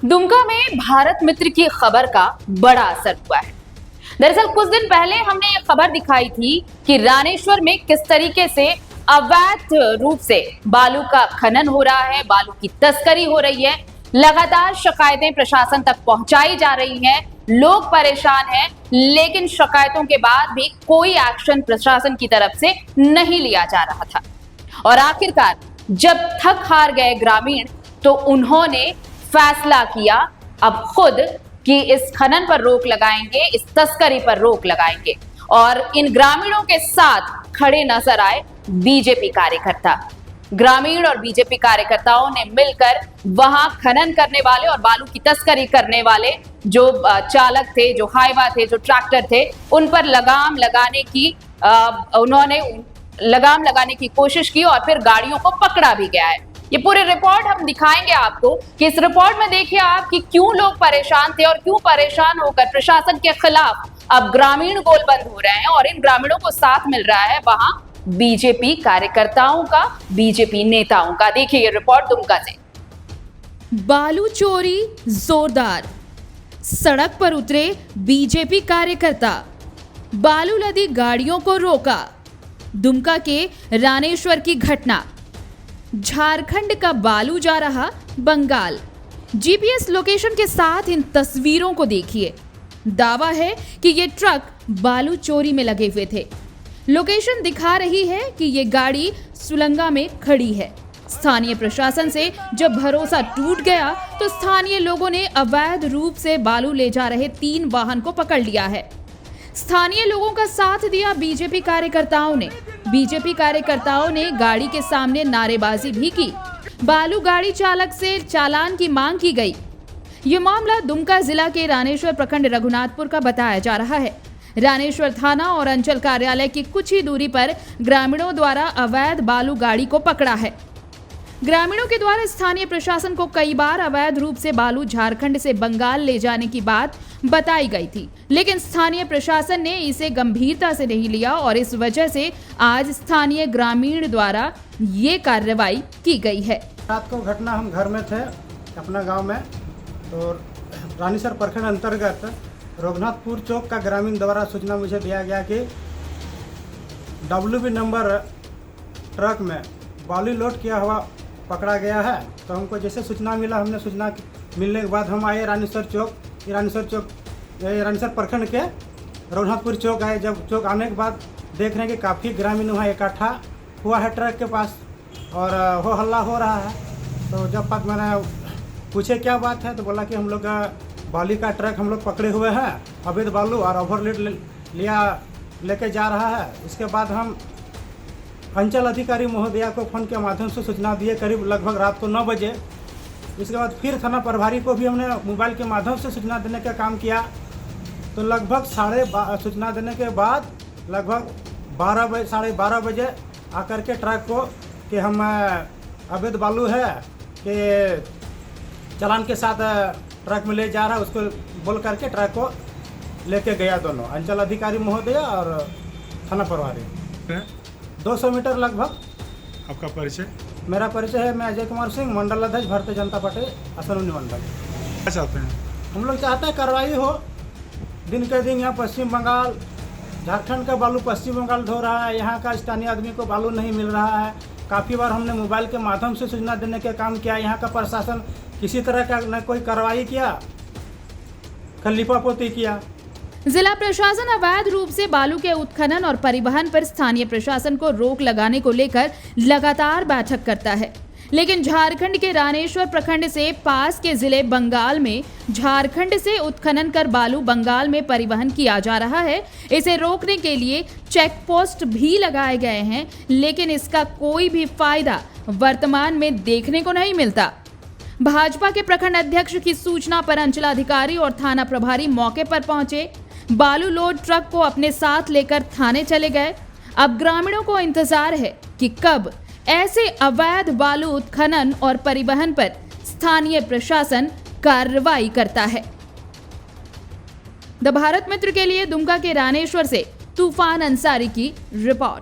दुमका में भारत मित्र की खबर का बड़ा असर हुआ है। दरअसल कुछ दिन पहले हमने ये खबर दिखाई थी कि रानेश्वर में किस तरीके से अवैध रूप से बालू का खनन हो रहा है, बालू की तस्करी हो रही है। लगातार शिकायतें प्रशासन तक पहुंचाई जा रही हैं, लोग परेशान हैं, लेकिन शिकायतों के बाद भी कोई एक्शन प्रशासन की तरफ से नहीं लिया जा रहा था। और आखिरकार जब थक हार गए ग्रामीण तो उन्होंने फैसला किया अब खुद कि इस खनन पर रोक लगाएंगे, इस तस्करी पर रोक लगाएंगे। और इन ग्रामीणों के साथ खड़े नजर आए बीजेपी कार्यकर्ता। ग्रामीण और बीजेपी कार्यकर्ताओं ने मिलकर वहां खनन करने वाले और बालू की तस्करी करने वाले जो चालक थे, जो हाईवा थे, जो ट्रैक्टर थे, उन पर लगाम लगाने की कोशिश की और फिर गाड़ियों को पकड़ा भी गया है। ये पूरी रिपोर्ट हम दिखाएंगे आपको कि इस रिपोर्ट में देखिए आप कि क्यों लोग परेशान थे और क्यों परेशान होकर प्रशासन के खिलाफ अब ग्रामीण गोलबंद हो रहे हैं। और इन ग्रामीणों को साथ मिल रहा है वहां बीजेपी कार्यकर्ताओं का, बीजेपी नेताओं का। देखिए ये रिपोर्ट दुमका से। बालू चोरी जोरदार, सड़क पर उतरे बीजेपी कार्यकर्ता, बालू लदी गाड़ियों को रोका। दुमका के रानेश्वर की घटना। झारखंड का बालू जा रहा बंगाल। जीपीएस लोकेशन के साथ इन तस्वीरों को देखिए। दावा है कि ये ट्रक बालू चोरी में लगे हुए थे। लोकेशन दिखा रही है कि ये गाड़ी सुलंगा में खड़ी है। स्थानीय प्रशासन से जब भरोसा टूट गया तो स्थानीय लोगों ने अवैध रूप से बालू ले जा रहे 3 वाहन को पकड़ लिया है। स्थानीय लोगों का साथ दिया बीजेपी कार्यकर्ताओं ने। बीजेपी कार्यकर्ताओं ने गाड़ी के सामने नारेबाजी भी की। बालू गाड़ी चालक से चालान की मांग की गई। ये मामला दुमका जिला के रानेश्वर प्रखंड रघुनाथपुर का बताया जा रहा है। रानेश्वर थाना और अंचल कार्यालय की कुछ ही दूरी पर ग्रामीणों द्वारा अवैध बालू गाड़ी को पकड़ा है। ग्रामीणों के द्वारा स्थानीय प्रशासन को कई बार अवैध रूप से बालू झारखंड से बंगाल ले जाने की बात बताई गई थी, लेकिन स्थानीय प्रशासन ने इसे गंभीरता से नहीं लिया और इस वजह से आज स्थानीय ग्रामीण द्वारा ये कार्रवाई की गई है। रात को घटना हम घर में थे अपना गांव में, तो रानीसर प्रखंड अंतर्गत रघुनाथपुर चौक का ग्रामीण द्वारा सूचना मुझे दिया गया कि WB नंबर ट्रक में बालू लोड किया हुआ पकड़ा गया है। तो हमको जैसे सूचना मिला, हमने सूचना मिलने के बाद हम आए रानीसर प्रखंड के रघुनाथपुर चौक आए। जब चौक आने के बाद देख रहे हैं कि काफ़ी ग्रामीण वहाँ इकट्ठा हुआ है ट्रक के पास और हो हल्ला हो रहा है। तो जब तक मैंने पूछे क्या बात है तो बोला कि हम लोग बालू का ट्रक हम लोग पकड़े हुए हैं, अवैध बालू और ओवरलोड लेके जा रहा है। इसके बाद हम अंचल अधिकारी महोदया को फ़ोन के माध्यम से सूचना दिए करीब लगभग रात को 9 बजे। इसके बाद फिर थाना प्रभारी को भी हमने मोबाइल के माध्यम से सूचना देने का काम किया। तो लगभग सूचना देने के बाद लगभग 12 बजे आकर के ट्रक को कि हम अवैध बालू है कि चालान के साथ ट्रक में ले जा रहा है, उसको बोल करके ट्रक को लेके गया दोनों, अंचल अधिकारी महोदय और थाना प्रभारी। 200 मीटर लगभग। आपका परिचय? मेरा परिचय है, मैं अजय कुमार सिंह, मंडल अध्यक्ष भारतीय जनता पार्टी असनौनी मंडल। क्या चाहते हैं? हम लोग चाहते हैं कार्रवाई हो। दिन के दिन यहाँ पश्चिम बंगाल, झारखंड का बालू पश्चिम बंगाल ढो रहा है, यहाँ का स्थानीय आदमी को बालू नहीं मिल रहा है। काफ़ी बार हमने मोबाइल के माध्यम से सूचना देने का काम किया, यहाँ का प्रशासन किसी तरह का न कोई कार्रवाई किया, खलीफापोती किया। जिला प्रशासन अवैध रूप से बालू के उत्खनन और परिवहन पर स्थानीय प्रशासन को रोक लगाने को लेकर लगातार बैठक करता है, लेकिन झारखंड के रानेश्वर प्रखंड से पास के जिले बंगाल में झारखंड से उत्खनन कर बालू बंगाल में परिवहन किया जा रहा है। इसे रोकने के लिए चेक पोस्ट भी लगाए गए हैं, लेकिन इसका कोई भी फायदा वर्तमान में देखने को नहीं मिलता। भाजपा के प्रखंड अध्यक्ष की सूचना पर अंचलाधिकारी और थाना प्रभारी मौके पर पहुंचे। बालू लोड ट्रक को अपने साथ लेकर थाने चले गए। अब ग्रामीणों को इंतजार है कि कब ऐसे अवैध बालू उत्खनन और परिवहन पर स्थानीय प्रशासन कार्रवाई करता है। द भारत मित्र के लिए दुमका के रानेश्वर से तूफान अंसारी की रिपोर्ट।